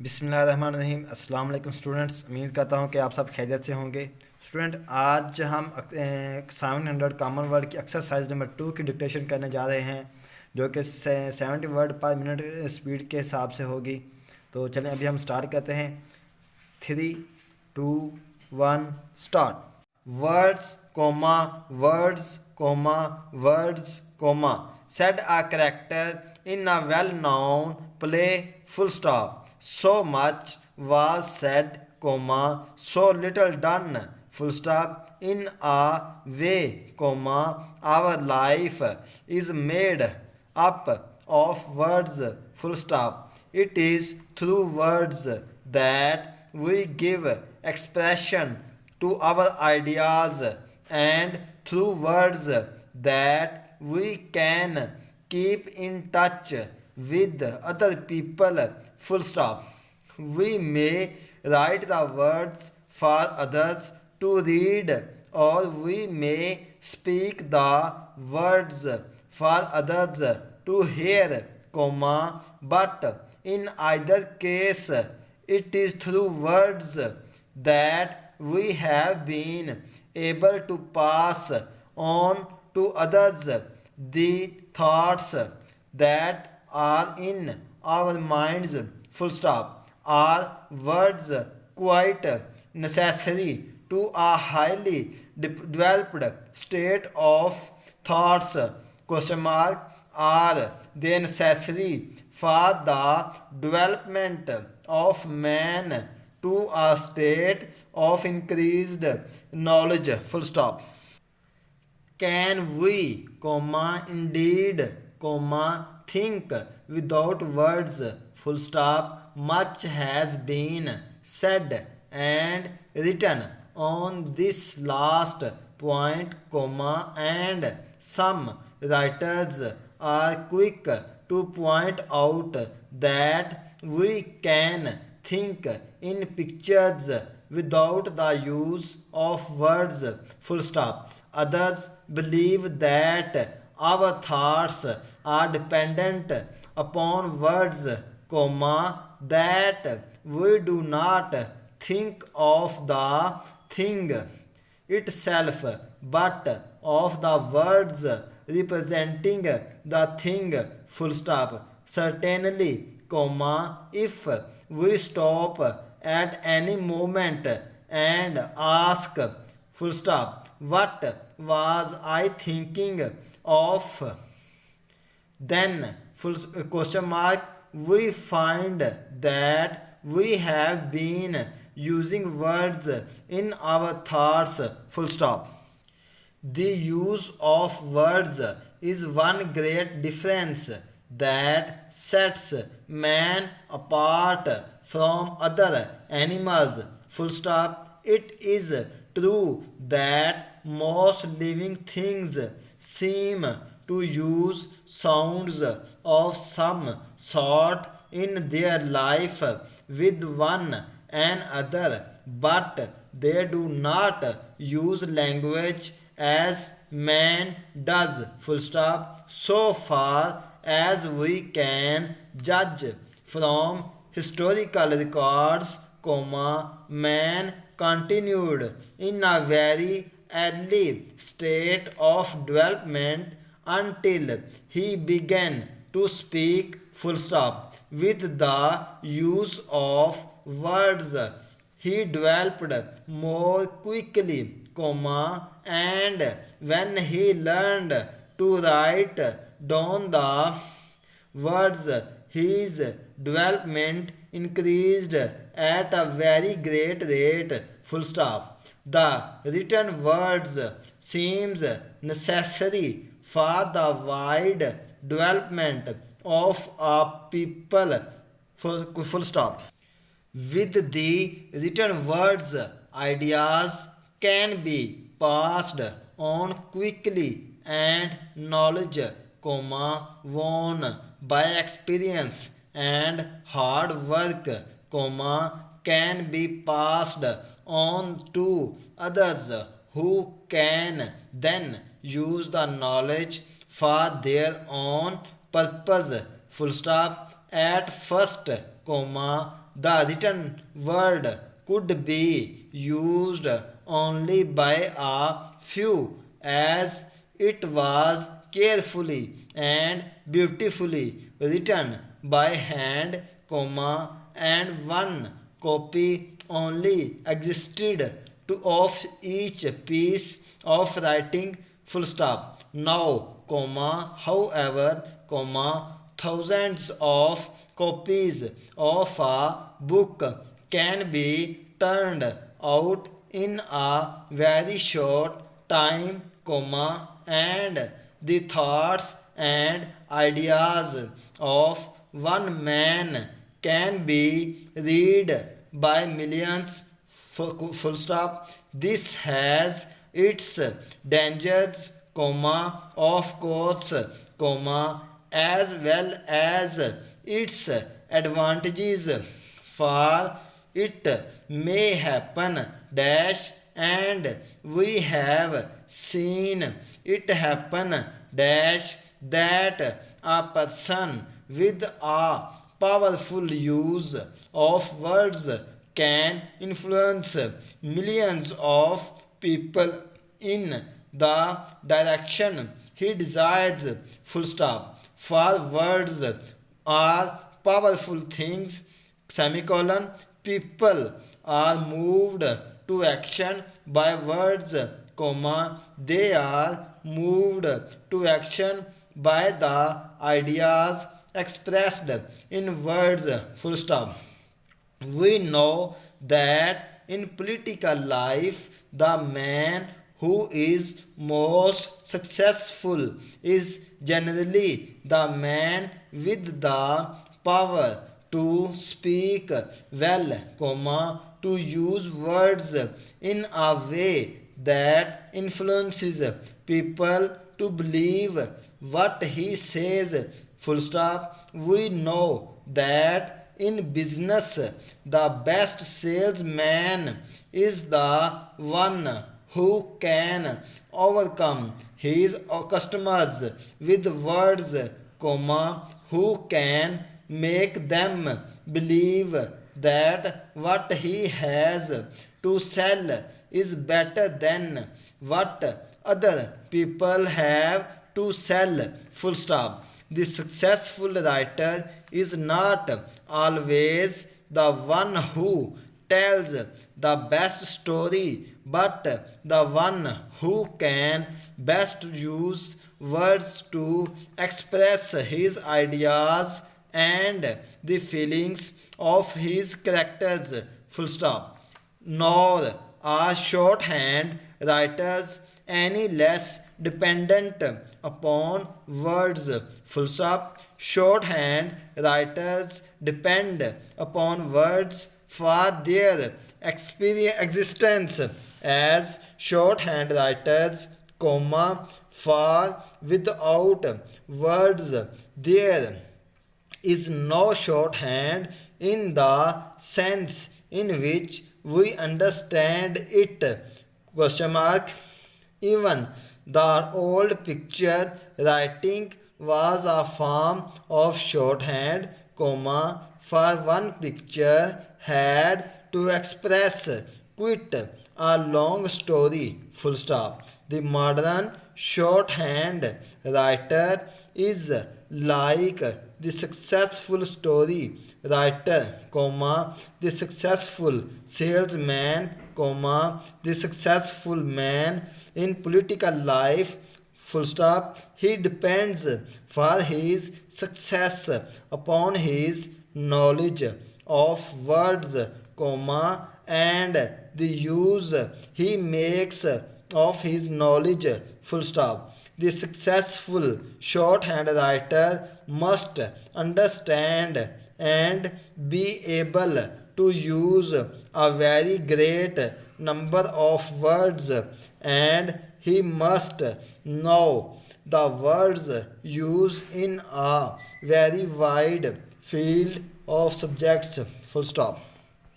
बिस्मिल्लाहिर्रहमानिर्रहीम। अस्सलाम वालेकुम स्टूडेंट्स। उम्मीद करता हूँ कि आप सब खैरियत से होंगे। स्टूडेंट, आज हम 700 कॉमन वर्ड की एक्सरसाइज नंबर 2 की डिक्टेशन करने जा रहे हैं, जो कि 70 वर्ड पर मिनट स्पीड के हिसाब से होगी। तो चलें अभी हम स्टार्ट करते हैं। 3, 2, 1 start. Words comma words comma words comma said a character in a well-known play full stop. So much was said, comma, so little done, full stop. In a way, comma, our life is made up of words, full stop. It is through words that we give expression to our ideas, and through words that we can keep in touch with other people, full stop. We may write the words for others to read, or we may speak the words for others to hear, comma, but in either case it is through words that we have been able to pass on to others the thoughts that are in our minds, full stop. Are words quite necessary to a highly developed state of thoughts, question mark? Are they necessary for the development of man to a state of increased knowledge, full stop? Can we, comma, indeed, comma, think without words, full stop? Much has been said and written on this last point, comma, and some writers are quick to point out that we can think in pictures without the use of words, full stop. Others believe that our thoughts are dependent upon words, comma, that we do not think of the thing itself, but of the words representing the thing, full stop. Certainly, comma, if we stop at any moment and ask, full stop, what was I thinking of, then, full question mark, we find that we have been using words in our thoughts, full stop. The use of words is one great difference that sets man apart from other animals, full stop. It is true that most living things seem to use sounds of some sort in their life with one another, but they do not use language as man does, full stop. So far as we can judge from historical records, comma, man continued in a very early state of development until he began to speak, full stop. With the use of words, he developed more quickly, comma, and when he learned to write down the words, his development increased at a very great rate, full stop. The written words seems necessary for the wide development of a people, full stop. With the written words, ideas can be passed on quickly, and knowledge, comma, won by experience and hard work, comma, can be passed on to others who can then use the knowledge for their own purpose, full stop. At first, comma, the written word could be used only by a few, as it was carefully and beautifully written by hand, and one copy only existed of each piece of writing, full stop. Now, however, thousands of copies of a book can be turned out in a very short time, and the thoughts and ideas of one man can be read by millions, full stop. This has its dangers, of course, as well as its advantages, for it may happen dash, and we have seen it happen dash, that a person with a powerful use of words can influence millions of people in the direction he desires, full stop. For words are powerful things, semicolon. People are moved to action by words, they are moved to action by the ideas expressed in words, full stop. We know that in political life, the man who is most successful is generally the man with the power to speak well, to use words in a way that influences people to believe what he says, full stop. We know that in business, the best salesman is the one who can overcome his customers with words, who can make them believe that what he has to sell is better than what other people have to sell, full stop. The successful writer is not always the one who tells the best story, but the one who can best use words to express his ideas and the feelings of his characters, full stop. Nor are shorthand writers any less dependent upon words, full stop. Shorthand writers depend upon words for their existence as shorthand writers, for without words there is no shorthand in the sense in which we understand it, question mark. Even the old picture writing was a form of shorthand, for one picture had to express quite a long story, full stop. The modern shorthand writer is like the successful story writer, the successful salesman, the successful man in political life, full stop. He depends for his success upon his knowledge of words, and the use he makes of his knowledge, full stop. The successful shorthand writer must understand and be able to use a very great number of words, and he must know the words used in a very wide field of subjects, full stop.